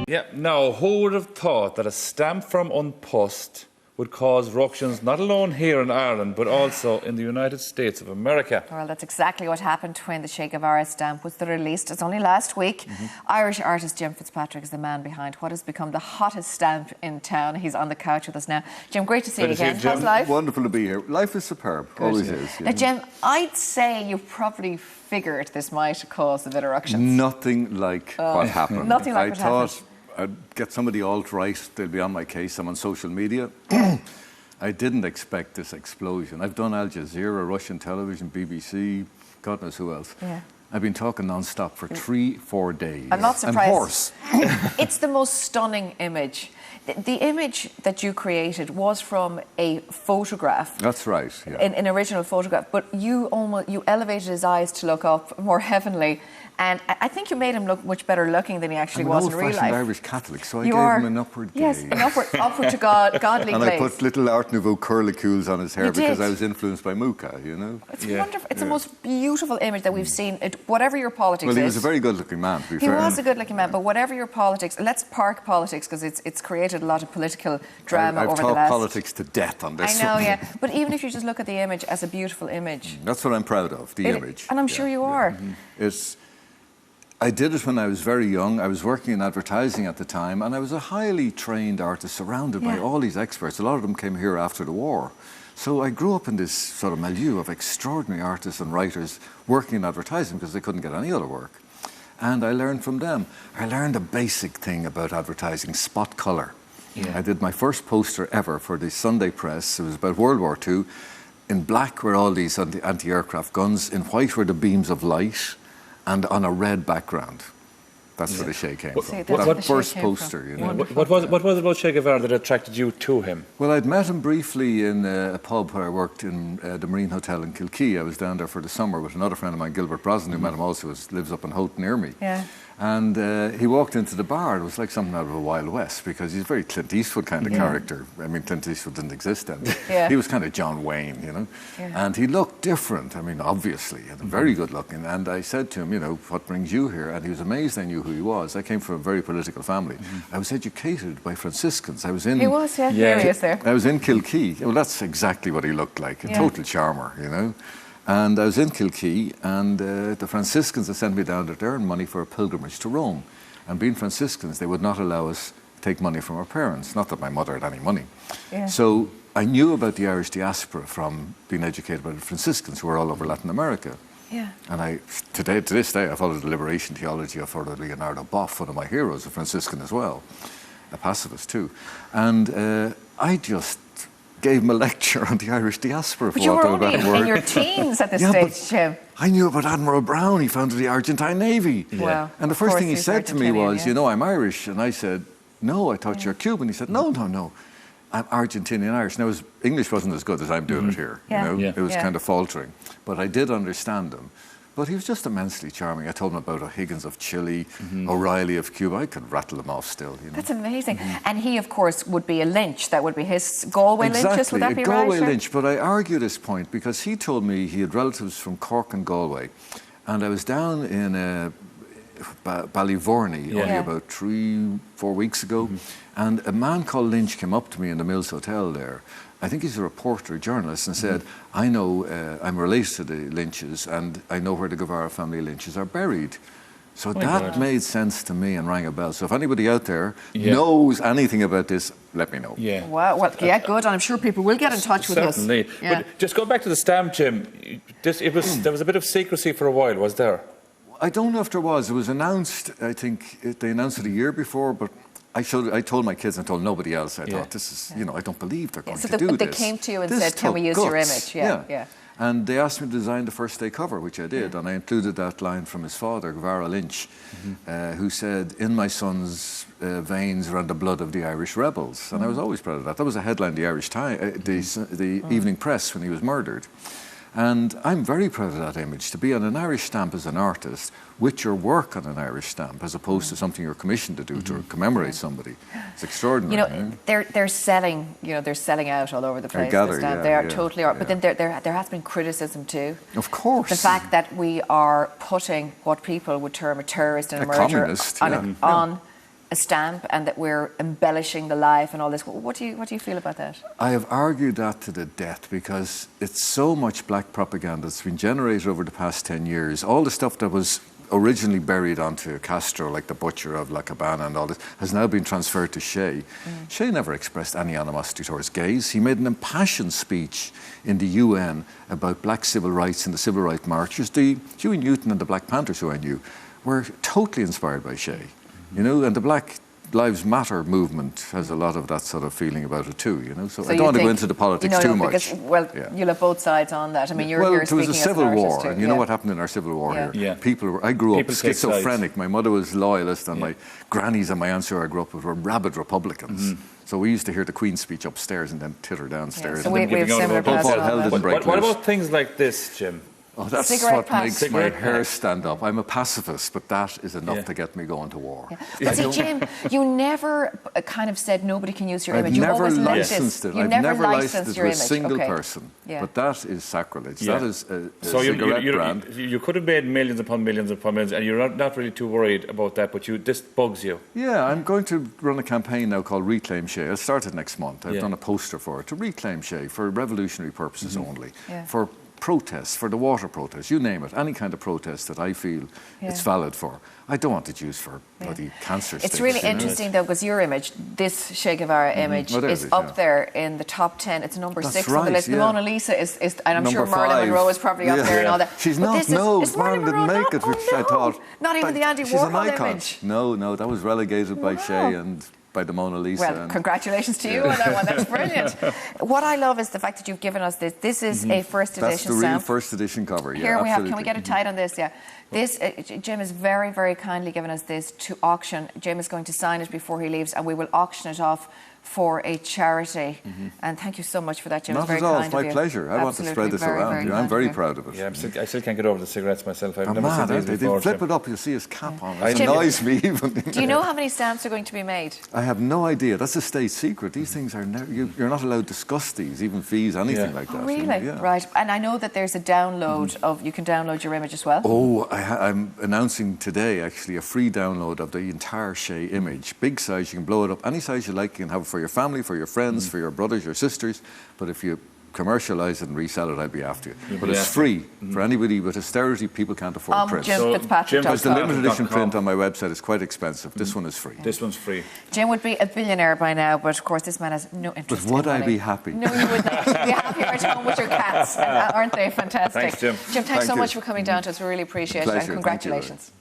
Yeah, now, who would have thought that a stamp from An Post would cause ructions not alone here in Ireland, but also in the United States of America? Well, that's exactly what happened when the Che Guevara stamp was released. It's only last week. Irish artist Jim Fitzpatrick is the man behind what has become the hottest stamp in town. He's on the couch with us now. Jim, great to see you again. How's life? Wonderful to be here. Life is superb. Good. Always is. Now, Jim, I'd say you probably figured this might cause a bit of ructions. Nothing like what happened. Nothing like what happened. I thought I'd get some of the alt-right, they'll be on my case. I'm on social media. I didn't expect this explosion. I've done Al Jazeera, Russian television, BBC, God knows who else. Yeah. I've been talking non-stop for 3-4 days. I'm not surprised. And hoarse. It's the most stunning image. The image that you created was from a photograph. That's right. Yeah. An original photograph, but you elevated his eyes to look up more heavenly, and I think you made him look much better looking than he actually was in real life. I'm an old-fashioned Irish Catholic, so I gave him an upward gaze. Yes, an upward to godly and glaze. I put little Art Nouveau curlicues on his hair because I was influenced by Mucha, you know. It's wonderful. It's the most beautiful image that we've seen. Whatever your politics is. Well, he was a very good-looking man, to be fair. He was a good-looking man, but whatever your politics, let's park politics because it's created a lot of political drama over the last... I've talked politics to death on this. I know, yeah. But even if you just look at the image as a beautiful image. That's what I'm proud of, the image. And I'm sure you are. I did it when I was very young. I was working in advertising at the time, and I was a highly trained artist surrounded by all these experts. A lot of them came here after the war. So I grew up in this sort of milieu of extraordinary artists and writers working in advertising because they couldn't get any other work. And I learned from them. I learned a basic thing about advertising, spot colour. I did my first poster ever for the Sunday Press. It was about World War II. In black were all these anti-aircraft guns. In white were the beams of light. And on a red background. That's where the Che came from. That first poster, you know. What was it about Che Guevara that attracted you to him? Well, I'd met him briefly in a pub where I worked in the Marine Hotel in Kilkee. I was down there for the summer with another friend of mine, Gilbert Brosnan, who met him also, lives up in Holt near me. Yeah. And he walked into the bar. It was like something out of a Wild West because he's a very Clint Eastwood kind of character. I mean, Clint Eastwood didn't exist then. He was kind of John Wayne, you know. And he looked different. I mean, obviously, and very good looking. And I said to him, you know, what brings you here? And he was amazed I knew who he was. I came from a very political family. I was educated by Franciscans. I was in... He was, there. I was in Kilkee. Well, that's exactly what he looked like. A total charmer, you know. And I was in Kilkee, and the Franciscans had sent me down there to earn money for a pilgrimage to Rome. And being Franciscans, they would not allow us to take money from our parents. Not that my mother had any money. So I knew about the Irish diaspora from being educated by the Franciscans, who were all over Latin America. And to this day, I followed the liberation theology of Leonardo Boff, one of my heroes, a Franciscan as well, a pacifist too. And I just gave him a lecture on the Irish diaspora. But you were only in your teens at this stage, Jim. I knew about Admiral Brown. He founded the Argentine Navy. Wow. And the first thing he said to me was, you know, I'm Irish. And I said, no, I thought you're Cuban. He said, no, I'm Argentinian Irish. Now, his English wasn't as good as I'm doing it here. You know? It was kind of faltering. But I did understand him. But he was just immensely charming. I told him about O'Higgins of Chile, O'Reilly of Cuba. I could rattle them off still. You know? That's amazing. And he, of course, would be a Lynch. That would be his Galway Lynch, would that be right? Galway Lynch. But I argue this point because he told me he had relatives from Cork and Galway. And I was down in Ballyvorney only about 3-4 weeks ago. And a man called Lynch came up to me in the Mills Hotel there. I think he's a reporter, a journalist, and said, I know, I'm related to the Lynches, and I know where the Guevara family Lynches are buried. So that made sense to me and rang a bell. So if anybody out there knows anything about this, let me know. Well, good. And I'm sure people will get in touch with us. Certainly. But just go back to the stamp, Jim. There was a bit of secrecy for a while, was there? I don't know if there was. It was announced, I think, they announced it a year before, but I told my kids and told nobody else. I thought, this is, you know, I don't believe they're going to do this. They came to you and said, can we use your image? And they asked me to design the first day cover, which I did. And I included that line from his father, Guevara Lynch, who said, in my son's veins ran the blood of the Irish rebels. And I was always proud of that. That was a headline in the Irish Times, the Evening Press when he was murdered. And I'm very proud of that image, to be on an Irish stamp as an artist with your work on an Irish stamp as opposed to something you're commissioned to do to commemorate somebody. It's extraordinary. You know, they're selling, they're selling out all over the place. They are totally are. But then there has been criticism too. Of course. The fact that we are putting what people would term a terrorist and a murderer communist, on a stamp and that we're embellishing the life and all this. What do you feel about that? I have argued that to the death because it's so much black propaganda that's been generated over the past 10 years. All the stuff that was originally buried onto Castro, like the butcher of La Cabana and all this, has now been transferred to Shea. Shea never expressed any animosity towards gays. He made an impassioned speech in the UN about black civil rights and the civil rights marchers. The Huey Newton and the Black Panthers, who I knew, were totally inspired by Shea. You know, and the Black Lives Matter movement has a lot of that sort of feeling about it too, you know. So I don't want to go into the politics too much. Because, well, you'll have both sides on that. I mean, you're well, here there speaking was a civil war, too. and you know what happened in our civil war here? Yeah. I grew up People take schizophrenic. sides. My mother was loyalist, and my grannies and my aunts who I grew up with were rabid Republicans. So we used to hear the Queen's speech upstairs and then titter downstairs. So we have similar Paul plans. Hell didn't break What loose. about things like this, Jim? Oh, that's Cigarette what packs. makes my Cigarette hair packs. stand up. I'm a pacifist, but that is enough to get me going to war. But see, Jim, you never kind of said nobody can use your I've image. You never always licensed it. You I've never never licensed licensed it your to a image. single Okay. person. Yeah. But that is sacrilege. Yeah. That is a So cigarette brand. you could have made millions upon millions upon millions, and you're not really too worried about that, but this bugs you. Yeah, I'm going to run a campaign now called Reclaim Shea. It'll start next month. I've done a poster for it, to reclaim Shea for revolutionary purposes only, for protests, for the water protests, you name it, any kind of protest that I feel it's valid for. I don't want it used for bloody cancer It's sticks, really you know. interesting, though, because your image, this Che Guevara image, Well, is up there in the top 10. It's number That's 6 on the right, list. The yeah. Mona Lisa is and I'm Number sure Marilyn 5. Monroe is probably up there and all that. She's But not, this no, is Marilyn Marilyn didn't Monroe make it, not? which Oh, I no. thought. Not even the Andy She's an Warhol icon. image. No, that was relegated by Wow. Shea and by the Mona Lisa. Well, and congratulations to you on that one. That's brilliant. What I love is the fact that you've given us this. This is a first edition that's the real stamp. first edition cover. Yeah, Here we have. absolutely. Can we get it tight on this? Yeah. This Jim has very, very kindly given us this to auction. Jim is going to sign it before he leaves, and we will auction it off for a charity. And thank you so much for that, Jim. Not It's very at all. kind It's of my you. pleasure. I want to spread this Very, around. very I'm kind very of you. proud of it. Yeah, I still can't get over the cigarettes myself. I've They're never mad, seen aren't these they? before. They flip it up, you'll see his cap on. It Jim, annoys me even. Do you know how many stamps are going to be made? I have no idea. That's a state secret. These things are never, you're not allowed to discuss these, even fees, anything like that. Oh, really? You know? Yeah. Right. And I know that there's a download of, you can download your image as well. Oh, I'm announcing today, actually, a free download of the entire Shea image. Big size, you can blow it up any size you like. You can have it for your family, for your friends, for your brothers, your sisters. But if you commercialise it and resell it, I'd be after you. But it's free for anybody with austerity. People can't afford print. JimFitzpatrick.com. Because the limited edition print on my website is quite expensive. This one is free. This one's free. Jim would be a billionaire by now, but of course this man has no interest But would in I money. be happy? No, you would not. You'd be happier at home with your cats. Aren't they fantastic? Thanks, Jim. Jim, thanks Thank so you. much for coming down to us. We really appreciate it. And Pleasure. Thank you. congratulations.